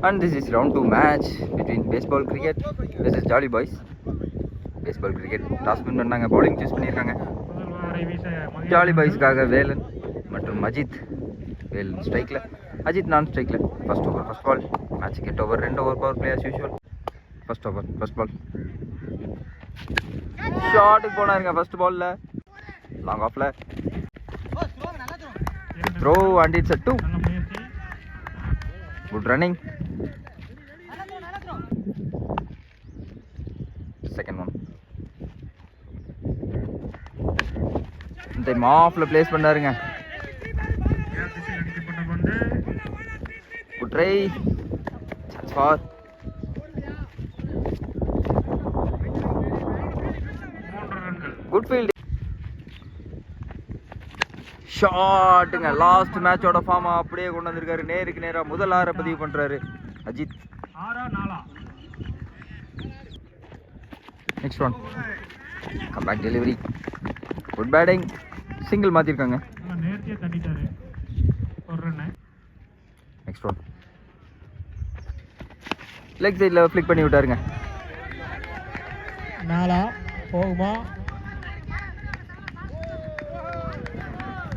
And this is round 2 match between baseball cricket versus Jolly Boys. Baseball cricket toss win பண்ணாங்க, bowling choose பண்ணியிருக்காங்க. Jolly பாய்ஸ்க்காக வேலன் மற்றும் அஜித். வேலன் ஸ்ட்ரைக்கில், Ajith non ஸ்ட்ரைக்கில். First over first ball. மேட்சுக்கு 8 over, 2 over power play as usual. First over first ball. ஷாட்டுக்கு போனாருங்க first பாலில், லாங் ஆஃபில். Throw and it's a 2. Good running. Second one. இந்த ஆஃப்ல பிளேஸ் பண்ணாருங்க. Good try. Chance for good fielding. ஷாட்டுங்க. Last மேட்சோட ஃபார்மா அப்படியே கொண்டு வந்திருக்காரு. நேருக்கு நேராக முதல் 6 பதிவு பண்றாரு Ajith. Next one. Come back delivery. Good batting. Single மாத்திருக்காங்க. Next one. லெக் சைடில் ஃபிளிக் பண்ணி விட்டாருங்க. போகுமா?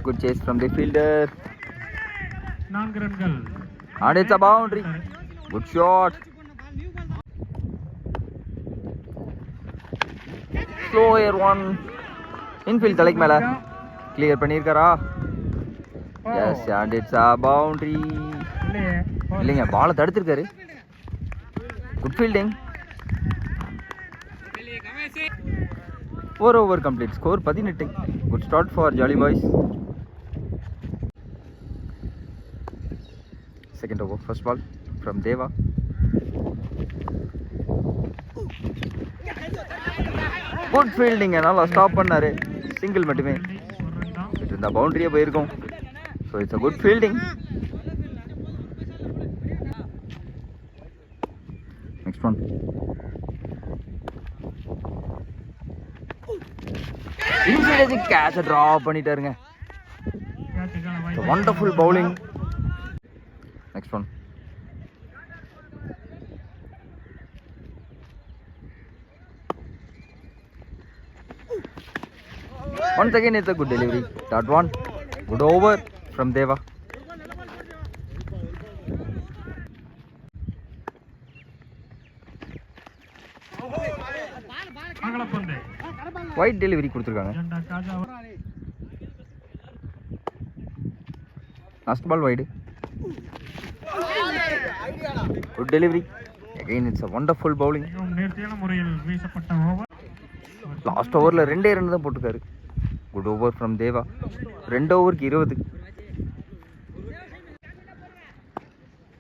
Good chase from the fielder. 4 ரன்கள். And it's a boundary. Good shot. Slower one. Infield தலைக்கு மேல கிளியர் பண்ணியிருக்காரா? Yes, and it's a boundary. இல்லைங்க, பாலை தடுத்திருக்காரு. Good fielding. 4 over complete. Score 18. Good start for Jolly Boys. Second over first ball from Deva. Good fielding. நல்லா stop பண்ணாரு. Single மட்டுமே. இந்த பவுண்டரியே போயிருக்கும். So it's a good fielding. Next one. Infield கேட்ச drop பண்ணிட்டாருங்க. Wonderful bowling. Next one. Once again it's a good delivery. That one. Good over from Deva. Wide delivery கொடுத்திருக்காங்க. Last ball wide. Good delivery. Again it's a wonderful bowling. Last overல 2 run தான் போட்டுருக்காரு. Good over from Deva. 2 ஓவருக்கு 20.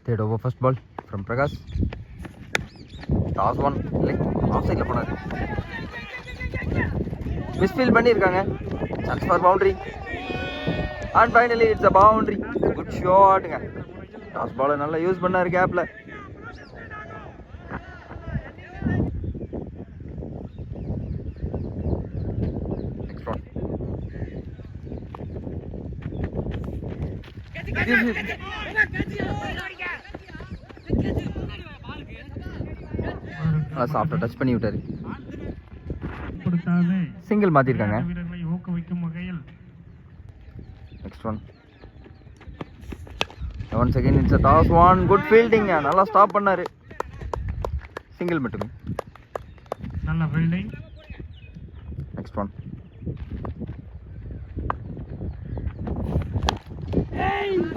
Third over first ball from Prakash. Toss one. Off சைட்ல போனாரு. Misfield பண்ணியிருக்காங்க. Chance for boundary. And finally it's a boundary. Good shotங்க. Toss பாலை நல்லா use பண்ணாரு கேப்ல. Next one. சாஃப்டா டச் பண்ணி விட்டாரு. சிங்கிள் மாத்திருக்காங்க. Next one. Once again it's a toss one. Good fielding. நல்லா ஸ்டாப் பண்ணாரு. சிங்கிள் மட்டுமே. நல்ல fielding. Next one.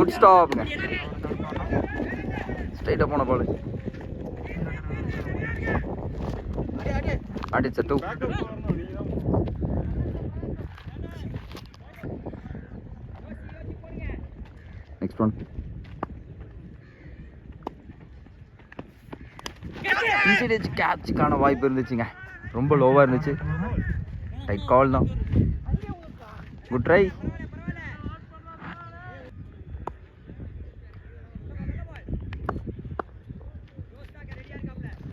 Good stop. Straight up on a ball. And it's a 2. Next one. Inside கேட்சுக்கான வாய்ப்பு இருந்துச்சுங்க. ரொம்ப லோவாக இருந்துச்சு. டைட் கால் தான். Good try.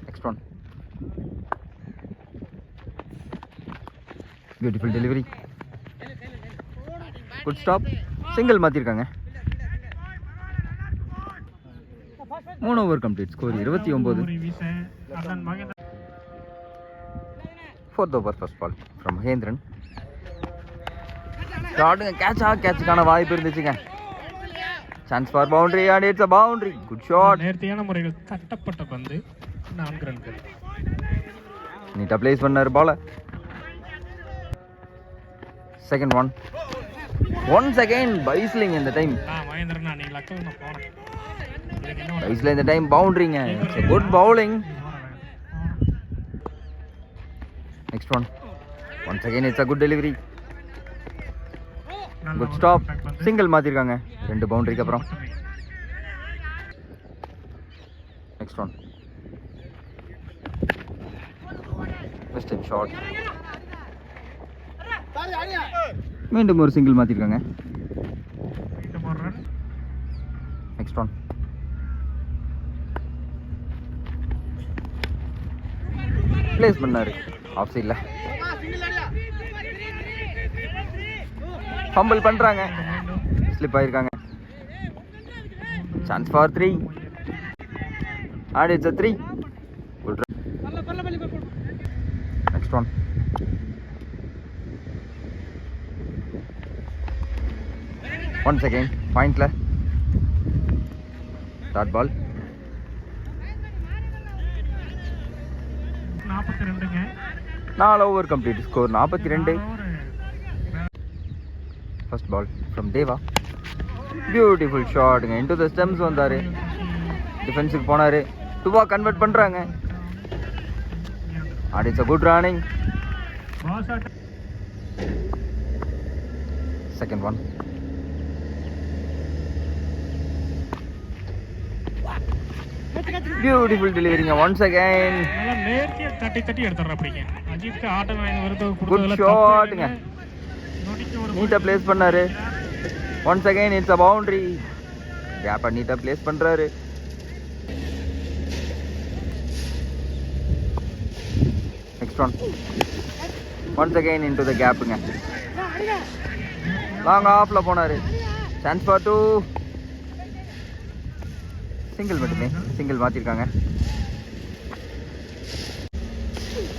Next one. Beautiful delivery. Good stop. Single மாற்றிருக்காங்க. 3 over complete. Score 29. Fourth over first ball from Mahendran. ஸ்டார்ட்டுங்க, கேட்சுக்கான வாய்ப்பு இருந்துச்சுங்க. Chance for boundary and it's a boundary. Good shot. நேர்த்தியான முறையில் தட்டப்பட்ட பந்து 4 ரன்கள். நீட்டா பிளேஸ் பண்ணாரு பால. Second one. ஒன்ஸ் அகைன் பைஸ்லிங் இந்த டைம். மகேந்திரன் நீ லக்கவுன போறேன். பைஸ்ல இந்த டைம் பவுண்டரிங்க. It's a good bowling. Next one. Once again it's a good delivery. Good stop. Single மாத்திருக்காங்க 2 பவுண்டரிக்கு அப்புறம். Next one. First time shot. மீண்டும் ஒரு சிங்கிள் மாத்திருக்காங்க. Next one. பிளேஸ் பண்ணாரு ஆஃப் சைட்ல. ஃபம்பிள் பண்றாங்க, ஸ்லிப் ஆயிருக்காங்க. Chance for 3 and it's a 3. Good run. Next one. Once again pointல டாட் பால். 42ங்க. 4 over complete. Score 42. First ball from Deva. Beautiful ஷாட்டுங்க. இன்டு த ஸ்டெம்ஸ் வந்தாரு, டிஃபென்ஸுக்கு போனாரு. 2-ஆ கன்வெர்ட் பண்றாங்க. And it's a good running. Second one. Beautiful டெலிவரிங்க. Once again நல்லா நேர்த்தியா தட்டி எடுத்துறா அப்படிங்க. அஜித் ஆட்டம் வருது. குட் ஷாட்டுங்க. நீட்டா பிளேஸ் பண்ணாரு. Once again it's a boundary. கேப்ப நீட்டா பிளேஸ் பண்றாரு. Next one. Once again into the கேப்புங்க. லாங் ஆஃப்ல போனாரு. Chance for 2. சிங்கிள் மட்டுமே, சிங்கிள் மாத்திருக்காங்க.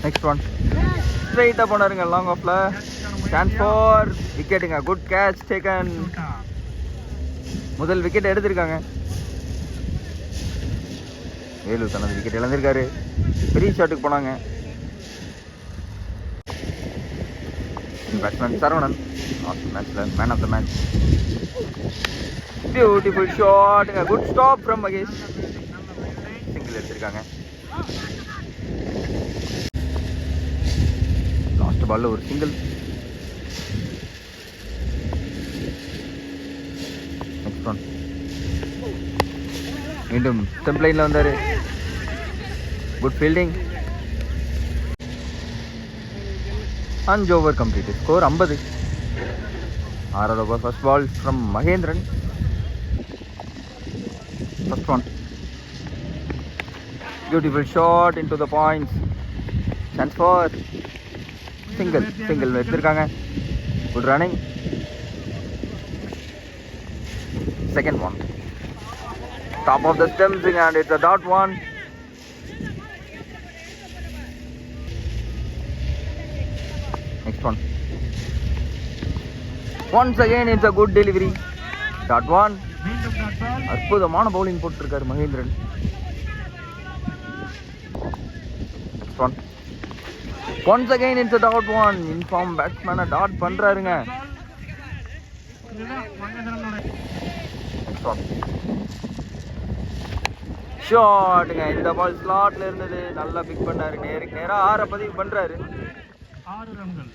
Next one. ஸ்ட்ரைட்டா போனாருங்க லாங் ஆஃப்ல. சான்ஸ் ஃபார் விக்கெட்டுங்க. Good catch taken. முதல் விக்கெட் எடுத்திருக்காங்க. வேலு தனது விக்கெட் இழந்திருக்காரு. பெரிய ஷாட்டுக்கு போனாங்க. பேட்ஸ்மேன் சரவணன் மேட்ச்ல man of the match. Beautiful ஷாட்டுங்க. Good stop from Mahesh. Single எடுத்திருக்காங்க. லாஸ்ட் பால்ல ஒரு சிங்கிள். Next one. மீண்டும் ஸ்டம்ப் லைன்ல வந்தாரு. Good fielding. 5 over complete. Score 50. 6வது over first ball from Mahendran. First one. Beautiful shot into the points. Chance for single எடுத்திருக்காங்க. Good running. Second one. Top of the stumps and it's a dot one. Next one. Once again it's a good delivery. Dot one. அற்புதமான bowling போட்டிருக்காரு Mahendran. Next one. Once again it's a dot one. In form பேட்ஸ்மேனை dot பண்றாருங்க. Next one. ஷாட்டுங்க. இந்த பால் ஸ்லாட்ல இருந்தது. நல்லா big பண்ணாரு. நேருக்கு நேரா 6 பதிவு பண்றாரு. 6 ரன்கள்.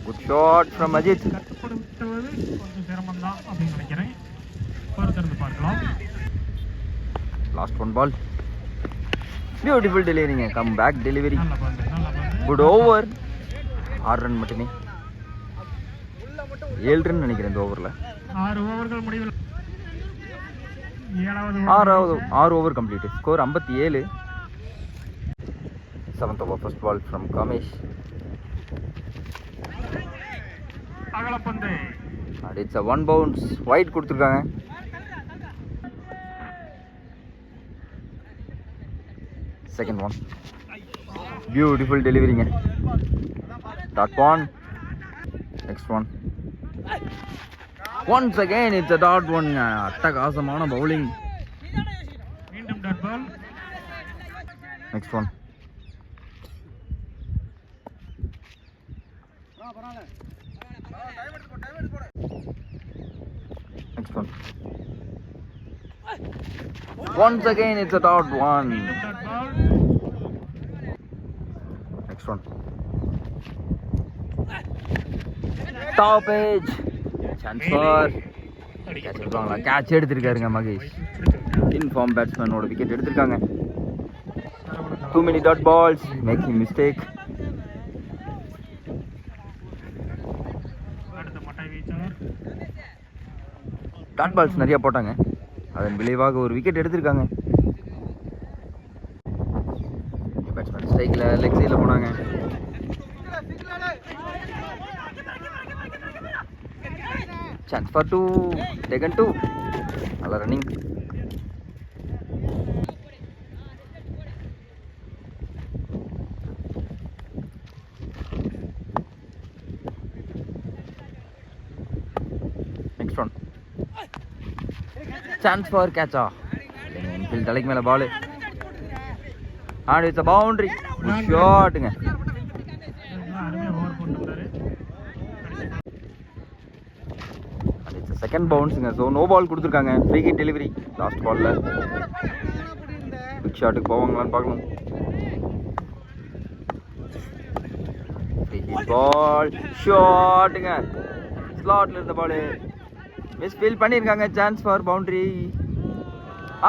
Good shot from Ajith. கட்டுப்படுத்துவது கொஞ்சம் சிரமம் தான் அப்படின்னு நினைக்கிறேன். பொறுத்திருந்து பார்க்கலாம். Last one ball. பியூட்டிஃபுல் டெலிவரிங்க. Come back delivery. Good over. 6 run மட்டுமே. 7 ரன் நினைக்கிறேன் இந்த ஓவரில். 6 ஓவர்கள் முடிவில் 6 over complete. Score 57. 7th over first ball from Kamesh. அகலப்பந்து. It's a 1 bounce. வைட் கொடுத்துருக்காங்க. Second one. பியூட்டிஃபுல் டெலிவரிங்க. Dot one. Next one. Once again it's a dot one. அட்டகாசமான பவுலிங். மீண்டும் dot ball. Next one. Next one. Once again it's a dot one. மீண்டும் dot பால். Next one. Top edge. Chance for catch எடுப்பாங்களா? Catch எடுத்திருக்காருங்க Mahesh. In form பேட்ஸ்மேனோட wicket எடுத்திருக்காங்க. Too many dot balls, making mistake. அடுத்த மட்டை வீச்சாளர். டாட் பால்ஸ் நிறைய போட்டாங்க. அதன் விளைவாக ஒரு விக்கெட் எடுத்திருக்காங்க. பேட்ஸ்மேன் ஸ்ட்ரைக்கில் லெக் சைடில் போனாங்க. Chance for 2. டேக்கன் 2. நல்ல running. Next one. Chance for கேட்சா. இன்ஃபீல்ட் தலைக்கு மேலே ball. And it's a boundary. Good ஷாட்டுங்க. அருமையாக ஓவர் போட்டுருந்தாரு. அண்ட் இட்ஸ் செகண்ட் பவுன்ஸுங்க. ஸோ நோ பால் கொடுத்துருக்காங்க. ஃப்ரீ ஹிட் டெலிவரி லாஸ்ட் பாலில். பிக் ஷாட்டுக்கு போவாங்களான்னு பார்க்கணும். Free hit ball. ஷாட்டுங்க. ஸ்லாட்ல இருந்த பால் மிஸ் ஃபீல் பண்ணியிருக்காங்க. Chance for boundary.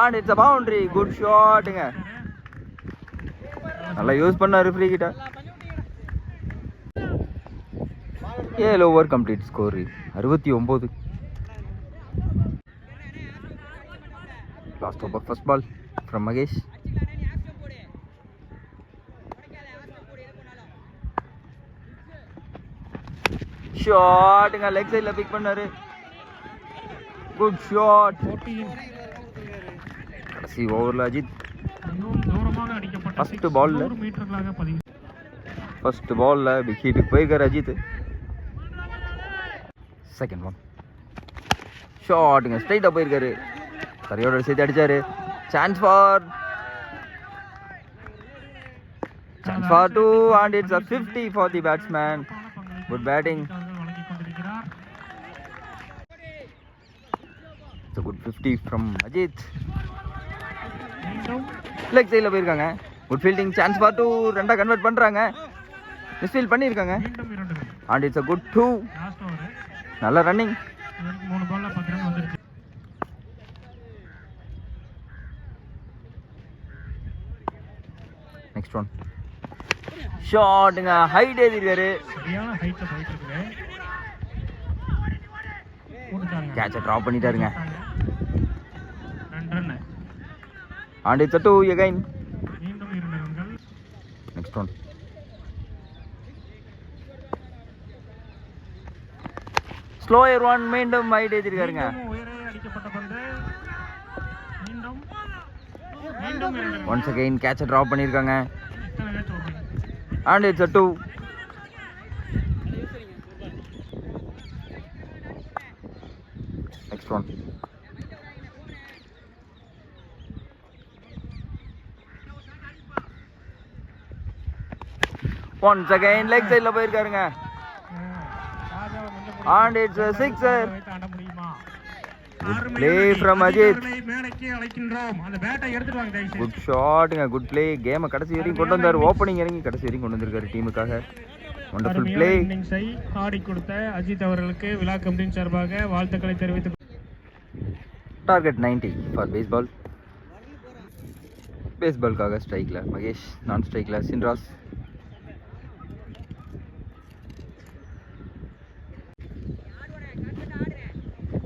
And it's a boundary. Good ஷாட்டுங்க. நல்லா யூஸ் பண்ணாரு ஃப்ரீ கிட்ட. 7 over complete. Score 69. Last over first ball from Mahesh. ஷாட்டுங்க. லெக் சைடில் பிக் பண்ணாரு. Good shot. கடைசி ஓவரில் அஜித் தூரமாக அடிக்கப்பட்ட ஃபர்ஸ்ட் பால்ல 100 மீட்டர்களாக பதிவு. ஃபர்ஸ்ட் பால்ல பிக் ஹிட்டுக்கு போயிருக்காரு அஜித். Second one. ஷாட்டுங்க. ஸ்ட்ரைட்டாக போயிருக்காரு. கரையோட சேர்த்து அடிச்சாரு. Chance for 2 and it's a 50 for the batsman. Good batting. வழங்கிக் கொண்டிருக்கிறார். It's a good 50 from Ajit. மீண்டும் லெக் சைடில் போயிருக்காங்க. Good fielding. Chance for 2. ரெண்டாக கன்வெர்ட் பண்ணுறாங்க. மிஸ்ஃபீல் பண்ணியிருக்காங்க. மீண்டும் 2 run. And it's a good 2. Last over. நல்ல ரன்னிங். இவருக்கு 3 பால்ல 10 ரன் வந்துருச்சு. Next one. ஷாட்டுங்க. ஹைட் ஏறிருக்காரு. சரியான ஹைட்ல போயிட்டு இருக்குது. போட்டுட்டாங்க. கேட்சை ட்ராப் பண்ணிட்டாருங்க. 2 run. And it's a 2 again. மீண்டும் 2 ரன்கள். Next one. Slower one. மீண்டும் ஹைட் ஏறிருக்காருங்க. மீண்டும் உயரே அடிக்கப்பட்ட பந்து. மீண்டும் மீண்டும் 2 ரன். ஒன்ஸ் அகைன் கேட்சை ட்ராப் பண்ணியிருக்காங்க. இத்தனை மேட்ச் ஓடுறீங்க. And it's a 2. Next one. Once again leg side la போயிருக்காருங்க. And it's a sixer. ஆட முடியுமா? Good play from Ajit. மேடைக்கு அழைக்கின்றோம். அந்த பேட்டை எடுத்துட்டு வாங்க தயவு செய்து. Good shotங்க. Good play. கேமை கடைசி வரைக்கும் கொண்டு வந்தார். ஓப்பனிங் இறங்கி கடைசி வரைக்கும் கொண்டு வந்திருக்காரு டீமுக்காக. Wonderful play. இன்னிங்ஸை ஆடி கொடுத்த அஜித் அவர்களுக்கு விழா கமிட்டியின் சார்பாக வாழ்த்துக்களை தெரிவித்து. Target 90 for baseball. பேஸ்பால்காக ஸ்ட்ரைக்ல மகேஷ், நான் ஸ்ட்ரைக்ல சின்ராஸ்.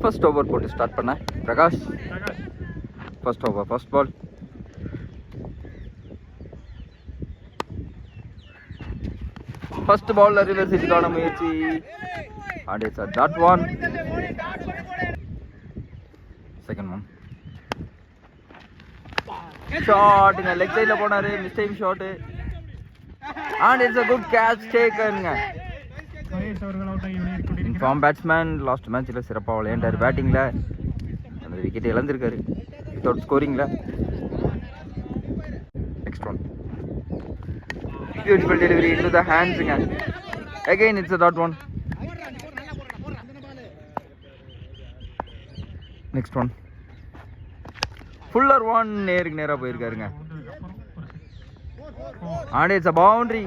ஃபர்ஸ்ட் ஓவர் போட்டு ஸ்டார்ட் பண்ண Prakash. First over first ball. First பால்ல ரிவர்ஸ் ஹிட்டுக்கான முயற்சி. And it's a dot one. Second one. ஷாட்டுங்க லெக் சைடில் போனார், mistime shot. And it's a good catch டேக்கனுங்க. மகேஷ் அவர்கள் அவுட் ஆகி வெளியேறிக் இன்ஃபார்ம் பேட்ஸ்மேன் லாஸ்ட் மேட்ச்சில் சிறப்பாக விளையாண்டார். பேட்டிங்கில் அந்த விக்கெட் இழந்திருக்காரு வித்தவுட் ஸ்கோரிங்கில். Next one beautiful delivery into the ஹேண்ட்ஸுங்க. Again it's a dot one. Next one fuller one நேருக்கு நேராக போயிருக்காருங்க. And it's a boundary.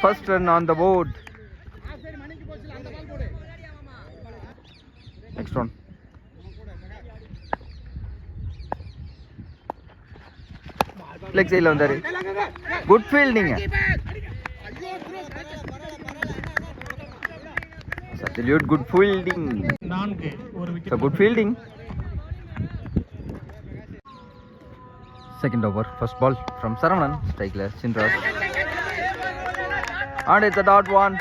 First run on the board. Next one. Leg side la vandaru. Good fielding. Absolute good fielding. 4 ஒரு wicket. So good fielding. Second over, first ball from Saravanan, strikeless Chindra's. And it's a dot one.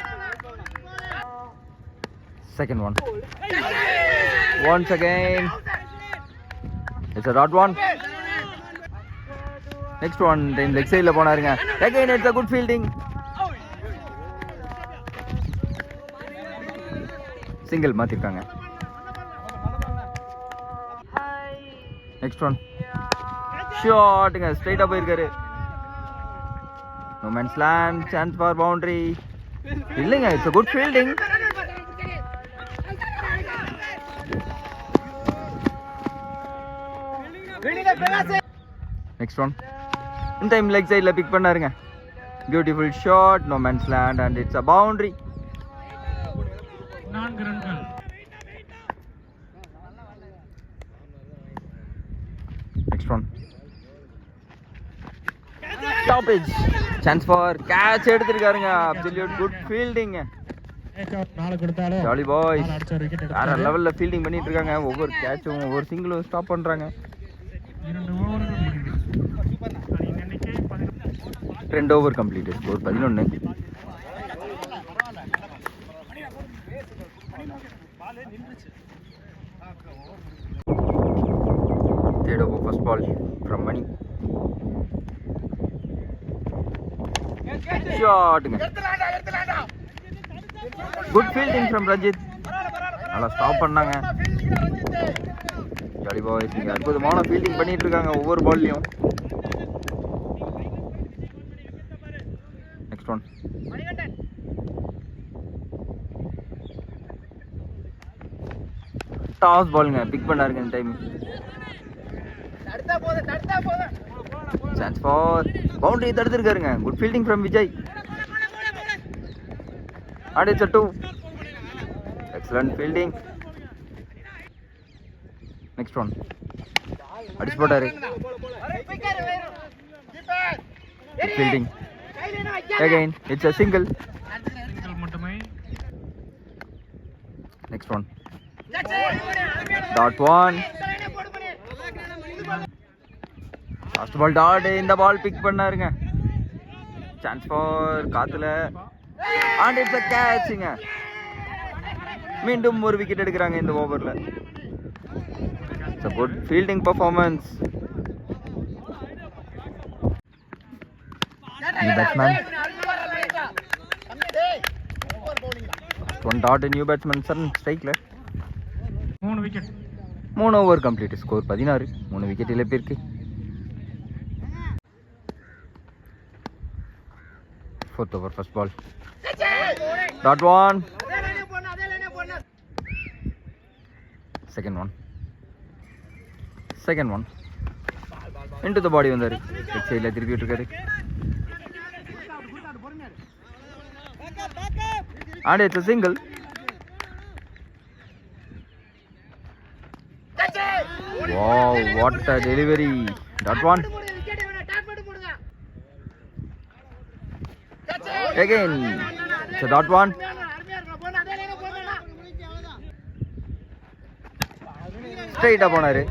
Second one. Once again. It's a dot one. Next one, then leg side la ponarunga. Again it's a good fielding. Single maathirukanga. Next one. ஷாட்டுங்க ஸ்ட்ரைட்டாக போயிருக்காரு. No man's land, chance for boundary. இல்லைங்க, it's a good fielding. Next one இந்த time leg சைடில் pick பண்ணாருங்க. Beautiful shot, no man's land and it's a boundary. 4 ரன்கள். Next one. Stoppage. Chance for catch எடுத்திருக்காருங்க. Absolute good fielding. 4 கொடுத்தாலும் jolly boys அடிச்ச ஒரு wicket வேற லெவல்ல ஃபீல்டிங் பண்ணிட்டு இருக்காங்க. ஒவ்வொரு கேட்சும் ஒவ்வொரு சிங்கிளும் ஸ்டாப் பண்றாங்க. 2 ஓவர்கள் முடிந்தது. இன்னைக்கு 2 over complete. Score 11. Third over, first ball from Mani. Shotங்க. Good fielding from Rajit. நல்லா ஸ்டாப் பண்ணாங்க. ஜாலி பாய்ஸ் இங்க அற்புதமான ஃபீல்டிங் பண்ணிட்டு இருக்காங்க ஒவ்வொரு பால்லையும். Next one. டாஸ் பால்ங்க பிக் பண்ணாருங்க இந்த டைம். சான்ஸ் ஃபார் பவுண்டரி தடுத்திருக்காருங்க. Good fielding from Vijay. And it's a 2. Excellent fielding. Next one. அடிச்சு போட்டாரு. Good fielding. Again, it's a single. மட்டுமே. Next one. Dot one. Last ball dot. இந்த ball pick பண்ணாருங்க. Chance for காத்துல. And it's a catchங்க. மீண்டும் ஒரு wicket எடுக்கிறாங்க இந்த ஓவர்ல. It's a good fielding performance. New batsman. One dot, new batsman sudden strike. 3 wicket. 3 over complete. Score 16. 3 wicket இழப்பிற்கு. Fourth over, first ball. Dot one. Second one. Second one. Into the body வந்தாரு. Leg சைடுல திருப்பி விட்டுருக்காரு. And it's a single. Wow, what a delivery. Dot one. Again, it's a dot one. Straight up on it.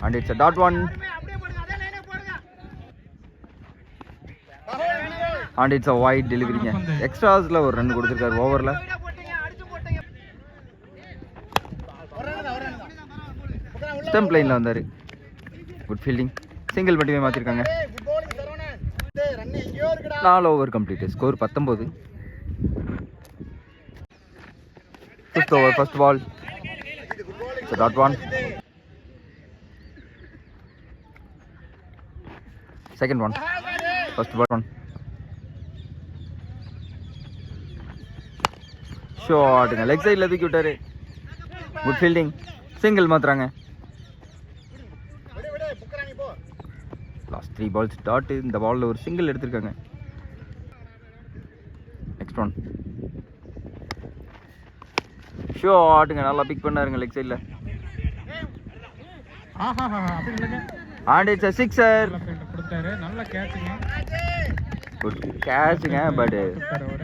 And it's a dot one. And it's a wide delivery. Extras la ஒரு run கொடுத்திருக்காரு ஓவர்ல. Stump லைன்ல வந்தாரு. Good fielding. Single மட்டுமே மாற்றிருக்காங்க. 4 over complete. Score 19. 5th over, first ball. It's a dot one. Second one. First ball one. ஷாட்டுங்க, leg சைடில் தூக்கி விட்டாரு. Good fielding. சிங்கிள் மாத்துறாங்க. Last 3 balls dot. இந்த பாலில் ஒரு சிங்கிள் எடுத்திருக்காங்க. Next one. ஷாட்டுங்க, நல்லா பிக் பண்ணாருங்க லெக் சைடில். And it's a sixer. நல்ல கேட்சுங்க. குட் கேட்சுங்க, பட்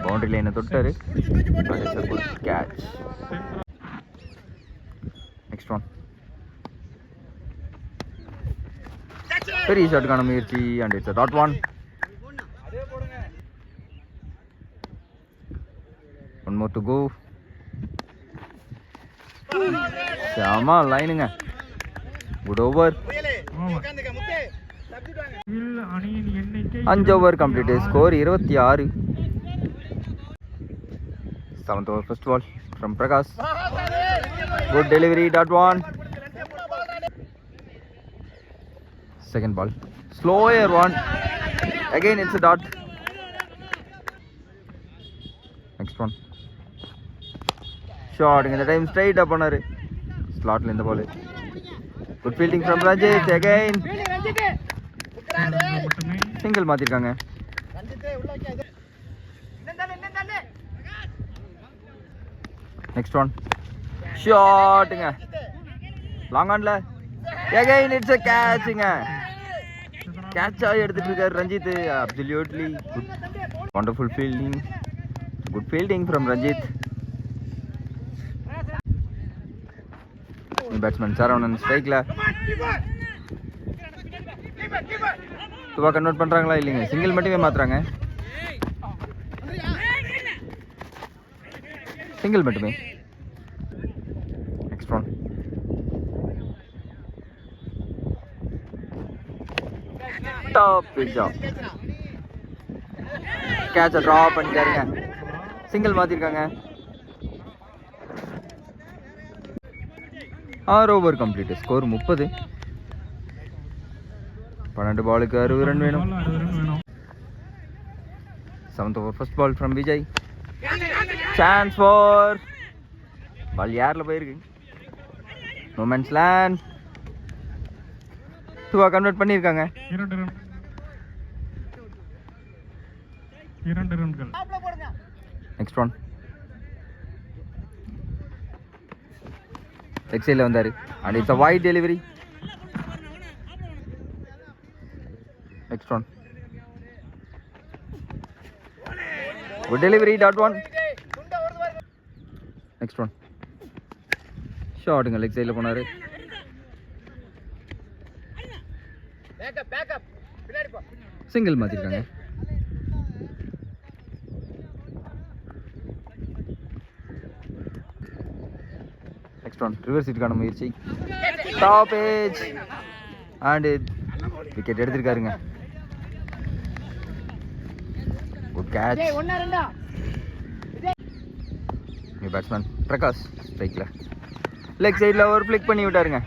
பவுண்டரி லைனை தொட்டாரு. But it's a good catch. Next one. பெரிய ஷாட்டுக்கான முயற்சி. And it's a dot one. One more to go. ஷாமா லைனுங்க. Good over. 5 over complete. Score 26. 7th over, first ball from Prakash. Good delivery, dot one. Second ball, slower one. Again it's a dot. Next one. Shot. In the time straight up on her slot in the ball. Good fielding from Ranjit. Again single மாத்திருக்காங்க. Next one. Shotங்க, long ஆன்ல. Again it's a catchங்க. Catch ஆகி எடுத்துட்டு இருக்காரு Ranjith. Absolutely good, wonderful fielding. Good fielding from Ranjith. Batsman Saravanan ஸ்ட்ரைக்ல. துவா convert பண்றாங்களா இல்லைங்க? சிங்கிள் மட்டுமே மாத்துறாங்க. சிங்கிள் மட்டுமே. Next one. Top job. கேட்ச டிராப் பண்ணிட்டாருங்க. சிங்கிள் மாத்திருக்காங்க. 6 ஓவர் கம்ப்ளீட். ஸ்கோர் 30. 12 பாலுக்கு 60 ரன் வேணும். 7th over, first ball from Vijay. Chance for ball யார்ல போயிருக்கு. No man's land. துவா கன்வெர்ட் பண்ணிருக்காங்க. 2 ரன்கள். Next one. லெக் சைடில் வந்தாரு. And it's a wide delivery. Next one. Good delivery, dot one. Next one. ஷாட்டுங்க, leg சைடில் போனாரு. சிங்கிள் மாத்திருக்காங்க. Next one. ரிவர்ஸ் ஹிட்டுக்கான முயற்சி. Top edge. அண்ட் விக்கெட் எடுத்திருக்காருங்க. Good catch. New batsman Prakash ஸ்ட்ரைக்ல. லெக் சைடில் ஒரு ஃபிளிக் பண்ணி விட்டாருங்க.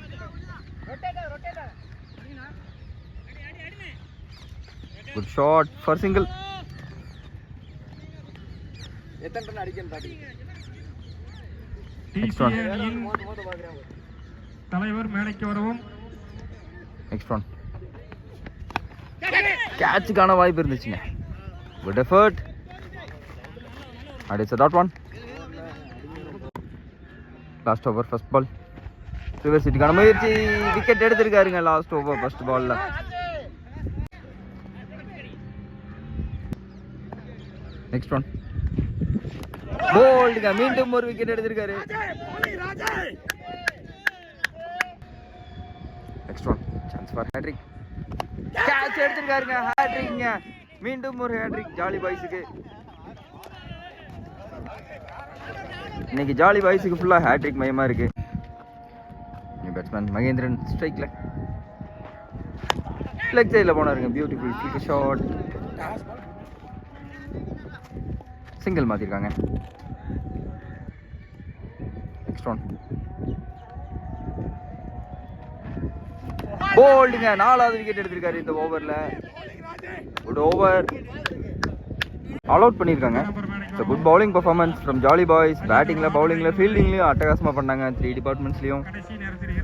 Good shot for single. தலைவர் மேடைக்கு வரவும். Next one. கேட்சுக்கான வாய்ப்பு இருந்துச்சுங்க. Good effort. And it's a dot one. Last over, first ball. Reverse ஹிட்டுக்கான முயற்சி. விக்கெட் எடுத்திருக்காருங்க லாஸ்ட் ஓவர் ஃபர்ஸ்ட் பால்ல. Next one. போல்டுங்க, மீண்டும் ஒரு விக்கெட் எடுத்திருக்காரு. Next one. Chance for hat trick. Catch எடுத்திருக்காருங்க. ஹேட்ரிக்ங்க, மீண்டும் ஒரு ஹேட்ரிக் ஜாலி பாய்ஸுக்கு. இன்னைக்கு ஜாலி பாய்ஸுக்கு ஃபுல்லாக ஹேட்ரிக் மயமா இருக்கு. நியூ பேட்ஸ்மேன் மகேந்திரன் ஸ்ட்ரைக்ல. லெக் சைடில் போனாருங்க. Beautiful flick shot. சிங்கிள் மாற்றிருக்காங்க. நெக்ஸ்ட் ஒன் போல்டுங்க. 4வது விக்கெட் எடுத்திருக்காரு இந்த ஓவரில். Good over. ஆல் அவுட் பண்ணியிருக்காங்க. So good bowling performance from jolly boys. பேட்டிங்கில், பவுலிங்கில், ஃபீல்டிங்லையும் அட்டகாசமாக பண்ணாங்க. 3 டிபார்ட்மெண்ட்ஸ்லையும். கடைசி நேரத்தில்